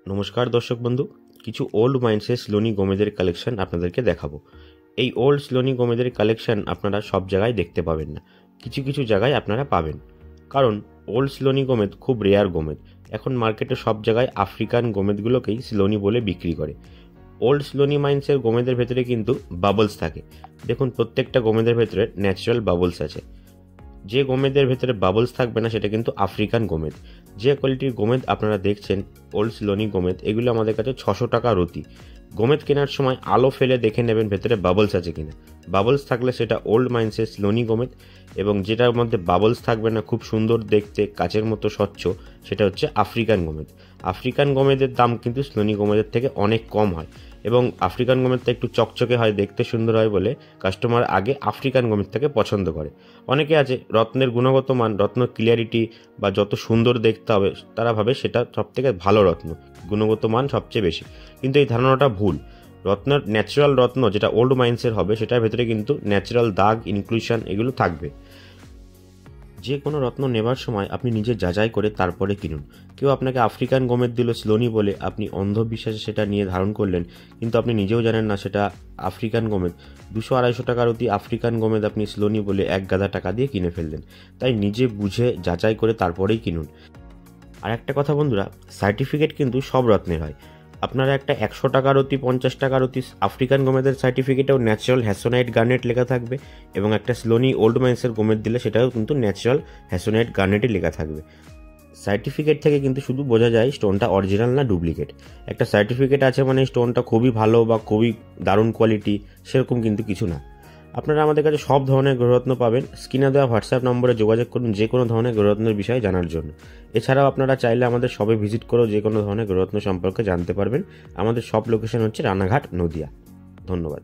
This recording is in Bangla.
নমস্কার দর্শক বন্ধু, কিছু ওল্ড মাইন্সের স্লোনি গোমেদের কালেকশন আপনাদেরকে দেখাবো। এই ওল্ড স্লোনি গোমেদের কালেকশন আপনারা সব জায়গায় দেখতে পাবেন না, কিছু কিছু জায়গায় আপনারা পাবেন। কারণ ওল্ড স্লোনি গোমেদ খুব রেয়ার গোমেদ। এখন মার্কেটে সব জায়গায় আফ্রিকান গোমেদগুলোকেই স্লোনি বলে বিক্রি করে। ওল্ড স্লোনি মাইন্সের গোমেদের ভেতরে কিন্তু বাবলস থাকে। দেখুন, প্রত্যেকটা গোমেদের ভেতরে ন্যাচারাল বাবলস আছে। যে গোমেদের ভেতরে বাবলস থাকবে না সেটা কিন্তু আফ্রিকান গোমেদ। যে কোয়ালিটির গোমেদ আপনারা দেখছেন ওল্ড স্লোনি গোমেদ, এগুলো আমাদের কাছে 600 টাকা রতি। গোমেদ কেনার সময় আলো ফেলে দেখে নেবেন ভেতরে বাবলস আছে কিনা। বাবলস থাকলে সেটা ওল্ড মাইন্সের স্লোনি গোমেদ, এবং যেটার মধ্যে বাবলস থাকবে না, খুব সুন্দর দেখতে কাচের মতো স্বচ্ছ, সেটা হচ্ছে আফ্রিকান গোমেদ। আফ্রিকান গোমেদের দাম কিন্তু স্লোনি গোমেদের থেকে অনেক কম হয়, এবং আফ্রিকান গোমেদটা একটু চকচকে হয়, দেখতে সুন্দর হয় বলে কাস্টমার আগে আফ্রিকান গোমেদটাকে পছন্দ করে। অনেকে আছে রত্নের গুণগত মান, রত্ন ক্লিয়ারিটি বা যত সুন্দর দেখতে হবে তারা ভাবে সেটা সবথেকে ভালো রত্ন, গুণগত মান সবচেয়ে বেশি। কিন্তু এই ধারণাটা ভুল। রত্নের ন্যাচারাল রত্ন যেটা ওল্ড মাইন্সের হবে, সেটার ভেতরে কিন্তু ন্যাচারাল দাগ, ইনক্লুশন এগুলো থাকবে। যে কোনো রত্ন নেবার সময় আপনি নিজে যাচাই করে তারপরে কিনুন। কেউ আপনাকে আফ্রিকান গোমেদ দিল স্লোনি বলে, আপনি অন্ধবিশ্বাসে সেটা নিয়ে ধারণ করলেন, কিন্তু আপনি নিজেও জানেন না সেটা আফ্রিকান গোমেদ। 200-250 টাকার অতি আফ্রিকান গোমেদ আপনি স্লোনি বলে এক গাদা টাকা দিয়ে কিনে ফেললেন। তাই নিজে বুঝে যাচাই করে তারপরেই কিনুন। আর একটা কথা বন্ধুরা, সার্টিফিকেট কিন্তু সব রত্নের হয়। আপনারা একটা 100 টাকার অতি, 50 টাকার অতি আফ্রিকান গোমেদের সার্টিফিকেটেও ন্যাচারাল হ্যাসোনাইট গার্নেট লেখা থাকবে, এবং একটা স্লোনি ওল্ড মাইন্সের গোমেদ দিলে সেটাও কিন্তু ন্যাচারাল হ্যাসোনাইট গার্নেটই লেখা থাকবে। সার্টিফিকেট থেকে কিন্তু শুধু বোঝা যায় স্টোনটা অরিজিনাল না ডুপ্লিকেট। একটা সার্টিফিকেট আছে মানে স্টোনটা খুবই ভালো বা খুবই দারুণ কোয়ালিটি, সেরকম কিন্তু কিছু না। আপনারা আমাদের কাছে সব ধরনের গ্রহরত্ন পাবেন। স্ক্রিনে দেওয়া হোয়াটসঅ্যাপ নম্বরে যোগাযোগ করুন যে কোনো ধরনের গ্রহরত্নের বিষয়ে জানার জন্য। এছাড়াও আপনারা চাইলে আমাদের শপে ভিজিট করেও যে কোনো ধরনের গ্রহরত্ন সম্পর্কে জানতে পারবেন। আমাদের শপ লোকেশন হচ্ছে রানাঘাট, নদিয়া। ধন্যবাদ।